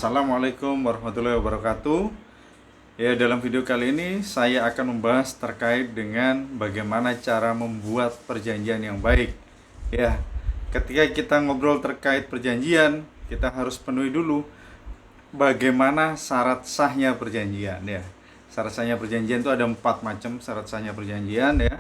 Assalamualaikum warahmatullahi wabarakatuh. Ya, dalam video kali ini saya akan membahas terkait dengan bagaimana cara membuat perjanjian yang baik. Ya, ketika kita ngobrol terkait perjanjian, kita harus penuhi dulu bagaimana syarat sahnya perjanjian. Ya, syarat sahnya perjanjian itu ada 4 macam syarat sahnya perjanjian. Ya,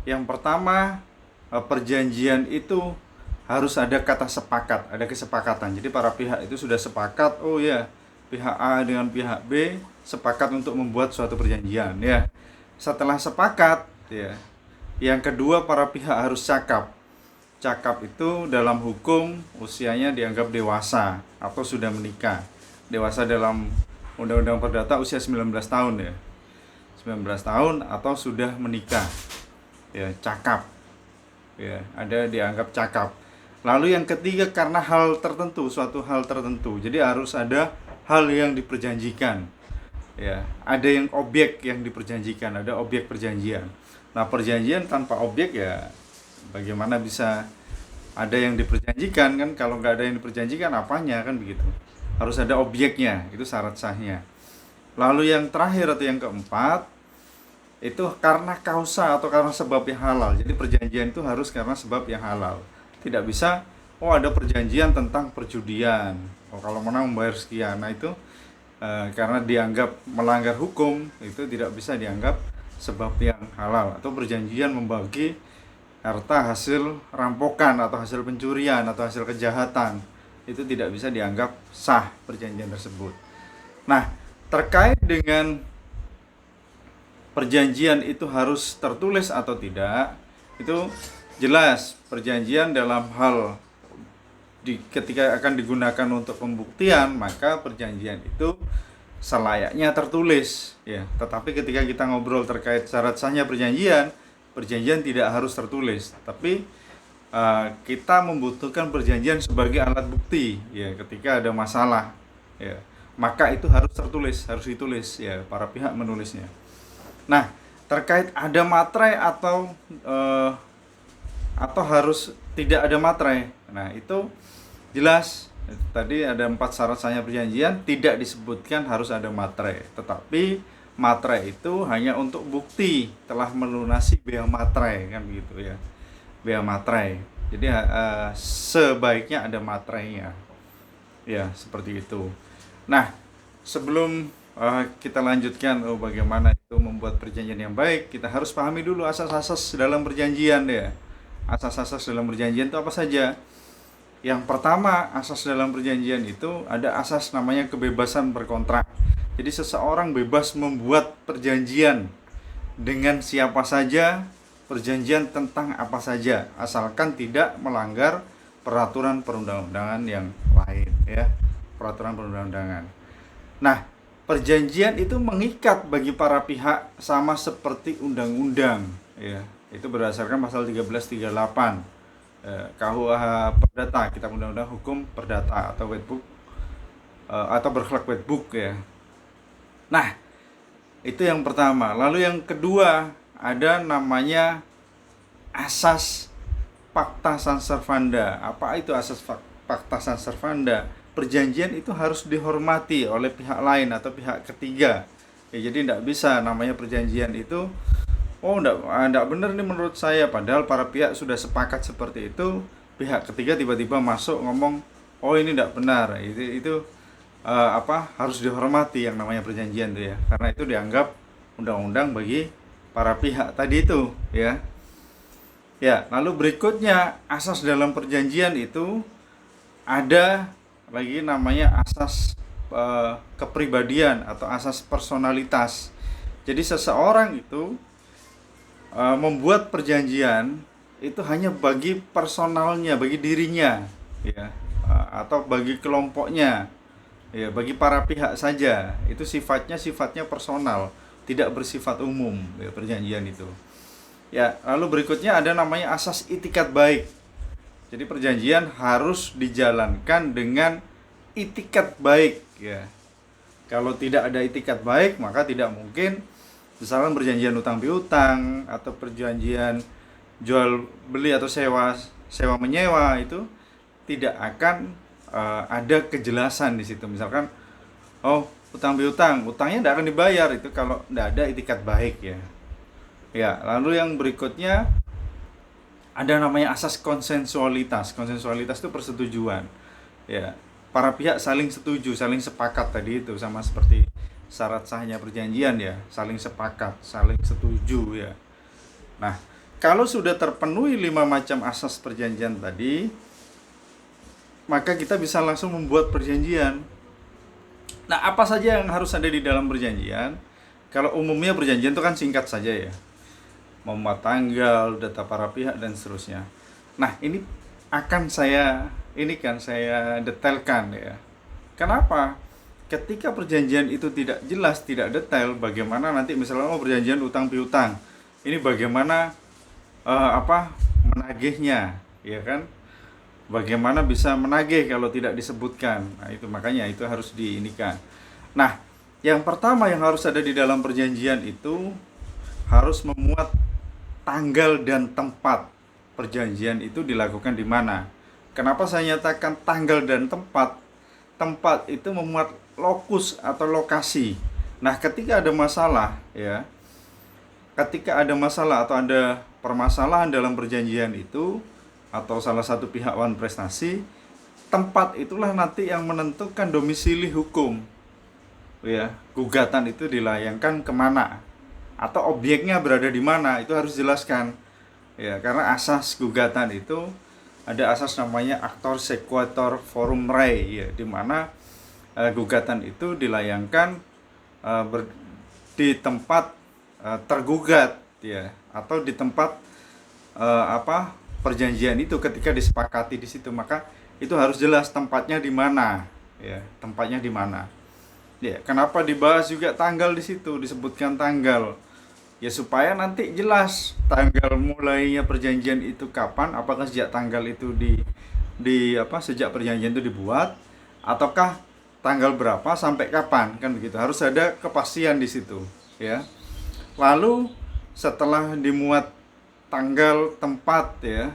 yang pertama, perjanjian itu harus ada kata sepakat, ada kesepakatan. Jadi para pihak itu sudah sepakat, oh ya, pihak A dengan pihak B sepakat untuk membuat suatu perjanjian, ya. Setelah sepakat, ya, yang kedua para pihak harus cakap. Cakap itu dalam hukum usianya dianggap dewasa atau sudah menikah. Dewasa dalam Undang-Undang Perdata usia 19 tahun, ya. 19 tahun atau sudah menikah. Ya, cakap. Ya, ada dianggap cakap. Lalu yang ketiga, karena hal tertentu, suatu hal tertentu. Jadi harus ada hal yang diperjanjikan. Ya, ada yang objek yang diperjanjikan, ada objek perjanjian. Nah, perjanjian tanpa objek ya bagaimana bisa ada yang diperjanjikan kan? Kalau nggak ada yang diperjanjikan apanya kan begitu. Harus ada objeknya, itu syarat sahnya. Lalu yang terakhir atau yang keempat, itu karena kausa atau karena sebab yang halal. Jadi perjanjian itu harus karena sebab yang halal. Tidak bisa, oh ada perjanjian tentang perjudian, oh kalau menang membayar sekian. Nah itu karena dianggap melanggar hukum, itu tidak bisa dianggap sebab yang halal. Atau perjanjian membagi harta hasil rampokan atau hasil pencurian atau hasil kejahatan, itu tidak bisa dianggap sah perjanjian tersebut. Nah, terkait dengan perjanjian itu harus tertulis atau tidak, itu jelas perjanjian dalam hal ketika akan digunakan untuk pembuktian, maka perjanjian itu selayaknya tertulis, ya. Tetapi ketika kita ngobrol terkait syarat sahnya perjanjian, perjanjian tidak harus tertulis, tapi kita membutuhkan perjanjian sebagai alat bukti, ya. Ketika ada masalah, ya, maka itu harus tertulis, harus ditulis, ya. Para pihak menulisnya. Nah, terkait ada materai atau harus tidak ada materai. Nah, itu jelas. Tadi ada 4 syarat sahnya perjanjian, tidak disebutkan harus ada materai. Tetapi materai itu hanya untuk bukti telah melunasi bea materai, kan begitu ya. Bea materai. Jadi sebaiknya ada materainya. Ya, seperti itu. Nah, sebelum kita lanjutkan bagaimana itu membuat perjanjian yang baik, kita harus pahami dulu asas-asas dalam perjanjian, ya. Asas-asas dalam perjanjian itu apa saja? Yang pertama, asas dalam perjanjian itu ada asas namanya kebebasan berkontrak. Jadi seseorang bebas membuat perjanjian dengan siapa saja, perjanjian tentang apa saja, asalkan tidak melanggar peraturan perundang-undangan yang lain, ya. Peraturan perundang-undangan. Nah, perjanjian itu mengikat bagi para pihak sama seperti undang-undang, ya. Itu berdasarkan pasal 1338 KUH Perdata, Kitab Undang-Undang Hukum Perdata atau Wetbook atau berkelak Wetbook, ya. Nah, itu yang pertama. Lalu yang kedua, ada namanya asas Pacta Sunt Servanda. Apa itu asas Pacta Sunt Servanda? Perjanjian itu harus dihormati oleh pihak lain atau pihak ketiga. Ya, jadi tidak bisa namanya perjanjian itu, oh enggak benar nih menurut saya, padahal para pihak sudah sepakat seperti itu, pihak ketiga tiba-tiba masuk ngomong, oh ini enggak benar. Itu harus dihormati yang namanya perjanjian itu, ya. Karena itu dianggap undang-undang bagi para pihak tadi itu, ya. Ya, lalu berikutnya asas dalam perjanjian itu ada lagi namanya asas kepribadian atau asas personalitas. Jadi seseorang itu membuat perjanjian itu hanya bagi personalnya, bagi dirinya, ya, atau bagi kelompoknya, ya, bagi para pihak saja. Itu sifatnya personal, tidak bersifat umum, ya, perjanjian itu. Ya, lalu berikutnya ada namanya asas itikat baik. Jadi perjanjian harus dijalankan dengan itikat baik, ya. Kalau tidak ada itikat baik, maka tidak mungkin misalkan perjanjian utang piutang atau perjanjian jual beli atau sewa menyewa itu tidak akan ada kejelasan di situ. Misalkan, oh, utang piutang, utangnya tidak akan dibayar itu kalau tidak ada itikat baik ya. Ya, lalu yang berikutnya ada namanya asas konsensualitas. Konsensualitas itu persetujuan. Ya, para pihak saling setuju, saling sepakat tadi itu, sama seperti syarat sahnya perjanjian ya, saling sepakat, saling setuju ya. Nah, kalau sudah terpenuhi 5 macam asas perjanjian tadi, maka kita bisa langsung membuat perjanjian. Nah, apa saja yang harus ada di dalam perjanjian? Kalau umumnya perjanjian itu kan singkat saja ya, memuat tanggal, data para pihak dan seterusnya. Nah, ini akan saya detailkan ya. Kenapa? Ketika perjanjian itu tidak jelas, tidak detail, bagaimana nanti misalnya perjanjian utang piutang, ini bagaimana menagihnya, ya kan? Bagaimana bisa menagih kalau tidak disebutkan? Nah, itu makanya itu harus diinikan. Nah, yang pertama yang harus ada di dalam perjanjian itu harus memuat tanggal dan tempat perjanjian itu dilakukan di mana. Kenapa saya nyatakan tanggal dan tempat? Tempat itu memuat lokus atau lokasi. Nah, ketika ada masalah ya, ketika ada masalah atau ada permasalahan dalam perjanjian itu, atau salah satu pihak wan prestasi, tempat itulah nanti yang menentukan domisili hukum ya. Gugatan itu dilayangkan kemana atau objeknya berada di mana, itu harus dijelaskan ya, karena asas gugatan itu ada asas namanya actor sequatur forum rei ya, di mana gugatan itu dilayangkan di tempat tergugat ya, atau di tempat perjanjian itu ketika disepakati di situ, maka itu harus jelas tempatnya di mana ya, tempatnya di mana ya. Kenapa dibahas juga tanggal di situ, disebutkan tanggal ya, supaya nanti jelas tanggal mulainya perjanjian itu kapan, apakah sejak tanggal itu sejak perjanjian itu dibuat, ataukah tanggal berapa sampai kapan, kan begitu. Harus ada kepastian di situ ya. Lalu setelah dimuat tanggal, tempat ya,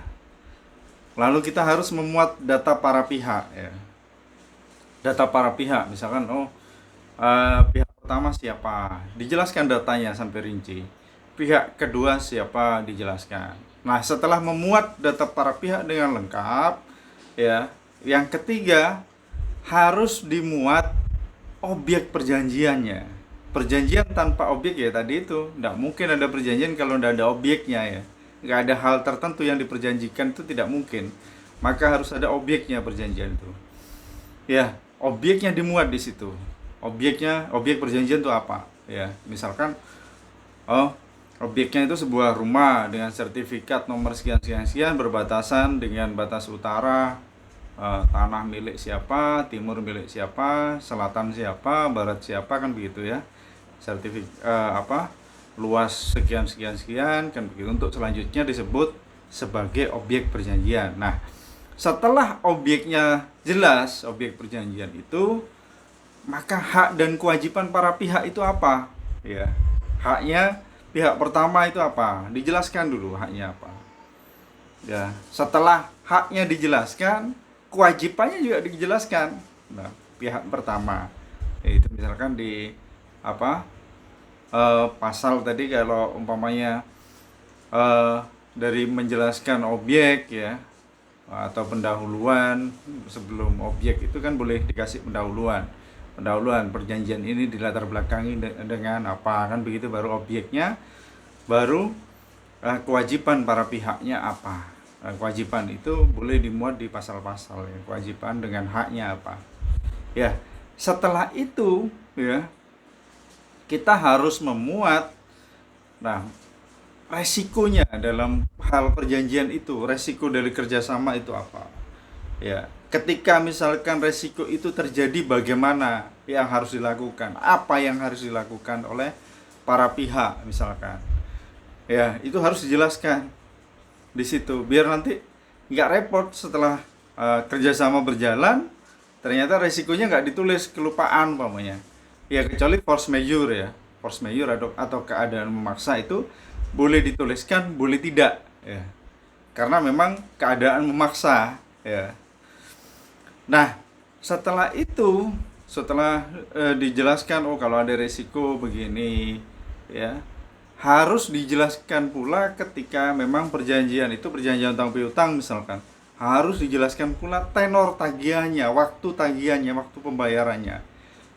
lalu kita harus memuat data para pihak ya. Data para pihak, misalkan pihak pertama siapa, dijelaskan datanya sampai rinci. Pihak kedua siapa, dijelaskan. Nah, setelah memuat data para pihak dengan lengkap ya, yang ketiga harus dimuat objek perjanjiannya. Perjanjian tanpa objek ya tadi itu, tidak mungkin ada perjanjian kalau tidak ada objeknya ya. Nggak ada hal tertentu yang diperjanjikan, itu tidak mungkin. Maka harus ada objeknya perjanjian itu ya, objeknya dimuat di situ. Objek perjanjian itu apa ya, misalkan objeknya itu sebuah rumah dengan sertifikat nomor sekian sekian sekian, berbatasan dengan batas utara, tanah milik siapa, timur milik siapa, selatan siapa, barat siapa, kan begitu ya. Sertifikat luas sekian sekian sekian, kan begitu. Untuk selanjutnya disebut sebagai objek perjanjian. Nah, setelah objeknya jelas, objek perjanjian itu, maka hak dan kewajiban para pihak itu apa ya. Haknya pihak pertama itu apa, dijelaskan dulu haknya apa ya. Setelah haknya dijelaskan, kewajibannya juga dijelaskan. Nah, pihak pertama itu misalkan di pasal tadi, kalau umpamanya dari menjelaskan objek ya, atau pendahuluan sebelum objek itu kan boleh dikasih pendahuluan perjanjian ini dilatar belakangi dengan apa, kan begitu. Baru objeknya, baru kewajiban para pihaknya apa. Kewajiban itu boleh dimuat di pasal-pasal ya, kewajiban dengan haknya apa ya. Setelah itu ya, kita harus memuat resikonya dalam hal perjanjian itu. Resiko dari kerjasama itu apa ya. Ketika misalkan resiko itu terjadi, bagaimana yang harus dilakukan, apa yang harus dilakukan oleh para pihak misalkan ya, itu harus dijelaskan di situ, biar nanti nggak repot setelah kerjasama berjalan ternyata resikonya nggak ditulis, kelupaan umpamanya ya. Kecuali force majeure ya, force majeure atau keadaan memaksa itu boleh dituliskan, boleh tidak ya, karena memang keadaan memaksa ya. Nah, setelah itu, setelah dijelaskan, oh kalau ada resiko begini, ya harus dijelaskan pula ketika memang perjanjian itu perjanjian utang piutang misalkan, harus dijelaskan pula tenor tagihannya, waktu pembayarannya,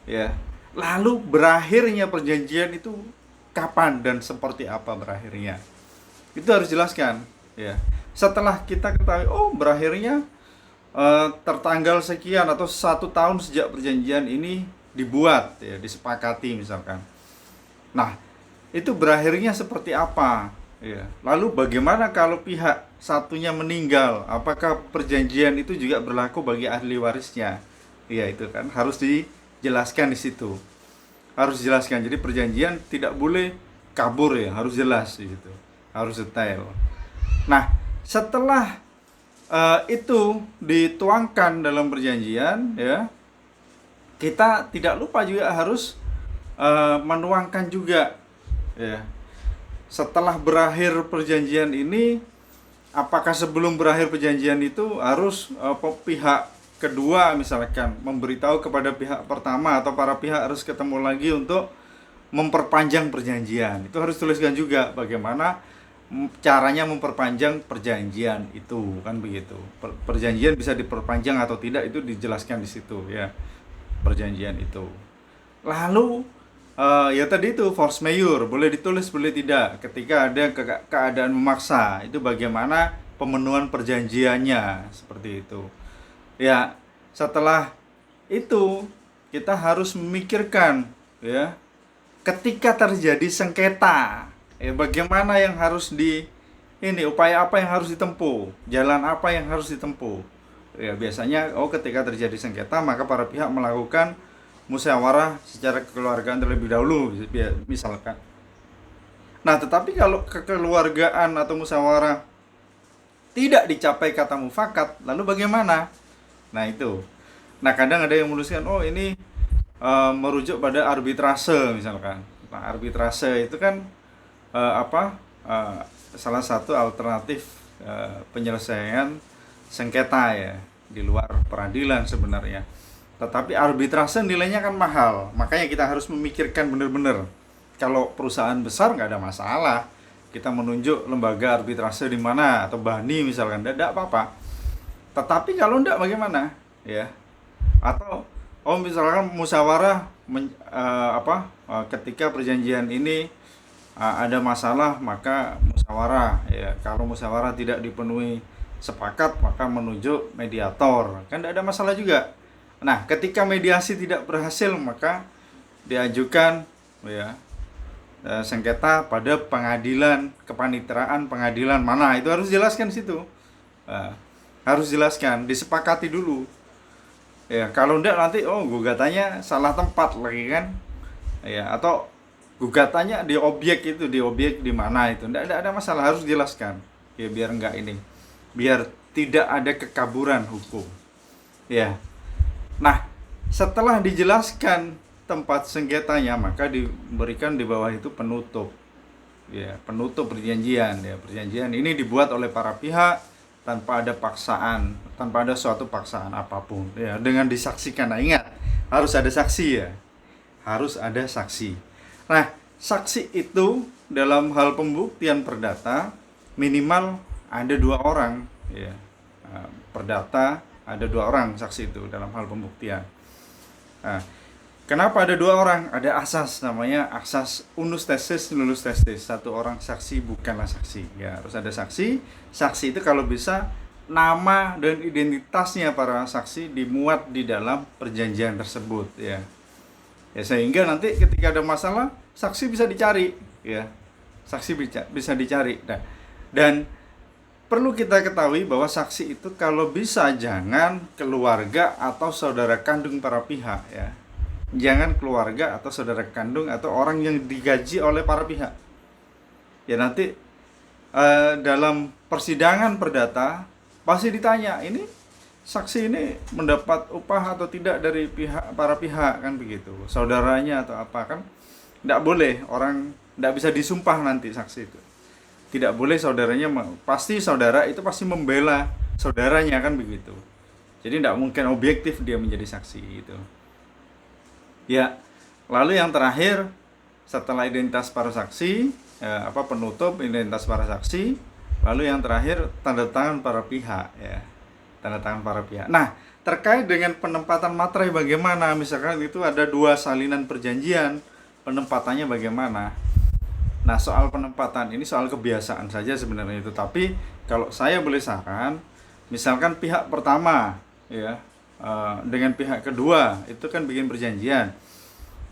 ya. Lalu berakhirnya perjanjian itu kapan dan seperti apa berakhirnya, itu harus jelaskan, ya. Setelah kita ketahui, oh berakhirnya tertanggal sekian atau 1 tahun sejak perjanjian ini dibuat, ya, disepakati misalkan. Nah, itu berakhirnya seperti apa? Ya. Lalu bagaimana kalau pihak satunya meninggal? Apakah perjanjian itu juga berlaku bagi ahli warisnya? Ya, itu kan harus dijelaskan di situ. Harus dijelaskan. Jadi perjanjian tidak boleh kabur, ya, harus jelas di situ. Harus detail. Nah, setelah itu dituangkan dalam perjanjian, ya, kita tidak lupa juga harus menuangkan juga, ya, setelah berakhir perjanjian ini, apakah sebelum berakhir perjanjian itu harus pihak kedua misalkan memberitahu kepada pihak pertama atau para pihak harus ketemu lagi untuk memperpanjang perjanjian. Itu harus tuliskan juga bagaimana caranya memperpanjang perjanjian itu, kan begitu. Perjanjian bisa diperpanjang atau tidak itu dijelaskan di situ, ya, perjanjian itu. Lalu ya tadi itu force majeure, boleh ditulis boleh tidak. Ketika ada keadaan memaksa, itu bagaimana pemenuhan perjanjiannya, seperti itu. Ya, setelah itu kita harus memikirkan, ya, ketika terjadi sengketa, ya, bagaimana yang harus upaya apa yang harus ditempuh, jalan apa yang harus ditempuh. Ya, biasanya ketika terjadi sengketa maka para pihak melakukan musyawarah secara kekeluargaan terlebih dahulu misalkan. Nah, tetapi kalau kekeluargaan atau musyawarah tidak dicapai kata mufakat, lalu bagaimana? Nah, itu. Nah, kadang ada yang menuliskan, oh ini merujuk pada arbitrase misalkan. Nah, arbitrase itu kan salah satu alternatif penyelesaian sengketa, ya, di luar peradilan sebenarnya. Tetapi arbitrase nilainya kan mahal, makanya kita harus memikirkan benar-benar. Kalau perusahaan besar nggak ada masalah, kita menunjuk lembaga arbitrase di mana atau bani misalkan, tidak apa-apa. Tetapi kalau enggak bagaimana, ya? Atau misalkan musyawarah ketika perjanjian ini ada masalah maka musyawarah, ya. Kalau musyawarah tidak dipenuhi sepakat maka menunjuk mediator, kan tidak ada masalah juga. Nah, ketika mediasi tidak berhasil maka diajukan, ya, sengketa pada pengadilan kepaniteraan, pengadilan mana, itu harus jelaskan situ. Harus jelaskan, disepakati dulu. Ya, kalau enggak nanti gugatannya salah tempat lagi kan. Ya, atau gugatannya di objek di mana itu. Enggak ada masalah, harus jelaskan. Ya, biar enggak biar tidak ada kekaburan hukum. Ya. Nah, setelah dijelaskan tempat sengketanya maka diberikan di bawah itu penutup. Ya, penutup perjanjian, ya. Perjanjian ini dibuat oleh para pihak tanpa ada paksaan, tanpa ada suatu paksaan apapun, ya, dengan disaksikan. Nah, ingat, harus ada saksi, ya. Harus ada saksi. Nah, saksi itu dalam hal pembuktian perdata minimal ada 2 orang, ya. Perdata ada 2 orang saksi itu dalam hal pembuktian. Nah, kenapa ada 2 orang? Ada asas, namanya asas unus testis nullus testis. 1 orang saksi bukanlah saksi. Ya, harus ada saksi. Saksi itu kalau bisa nama dan identitasnya para saksi dimuat di dalam perjanjian tersebut, ya. Ya, sehingga nanti ketika ada masalah saksi bisa dicari, ya. Saksi bisa dicari. Nah, dan perlu kita ketahui bahwa saksi itu kalau bisa jangan keluarga atau saudara kandung para pihak, ya. Jangan keluarga atau saudara kandung atau orang yang digaji oleh para pihak. Ya, nanti dalam persidangan perdata pasti ditanya, ini saksi ini mendapat upah atau tidak dari para pihak, kan begitu. Saudaranya atau apa, kan tidak boleh, orang tidak bisa disumpah nanti saksi itu. Tidak boleh saudaranya, pasti saudara itu pasti membela saudaranya, kan begitu. Jadi tidak mungkin objektif dia menjadi saksi gitu. Ya, lalu yang terakhir setelah identitas para saksi, penutup identitas para saksi, lalu yang terakhir tanda tangan para pihak ya. Tanda tangan para pihak. Nah, terkait dengan penempatan materai bagaimana? Misalkan itu ada 2 salinan perjanjian, penempatannya bagaimana? Nah, soal penempatan ini soal kebiasaan saja sebenarnya itu. Tapi kalau saya boleh saran, misalkan pihak pertama ya dengan pihak kedua itu kan bikin perjanjian.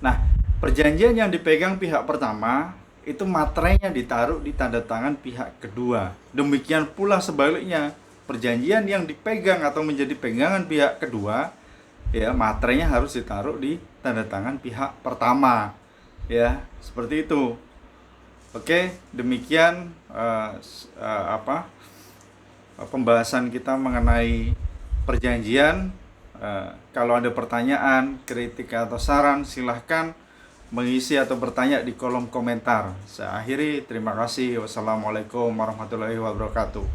Nah, perjanjian yang dipegang pihak pertama itu materainya ditaruh di tanda tangan pihak kedua. Demikian pula sebaliknya, perjanjian yang dipegang atau menjadi pegangan pihak kedua ya materainya harus ditaruh di tanda tangan pihak pertama. Ya, seperti itu. Oke, demikian pembahasan kita mengenai perjanjian. Kalau ada pertanyaan, kritik atau saran, silahkan mengisi atau bertanya di kolom komentar. Saya akhiri, terima kasih. Wassalamualaikum warahmatullahi wabarakatuh.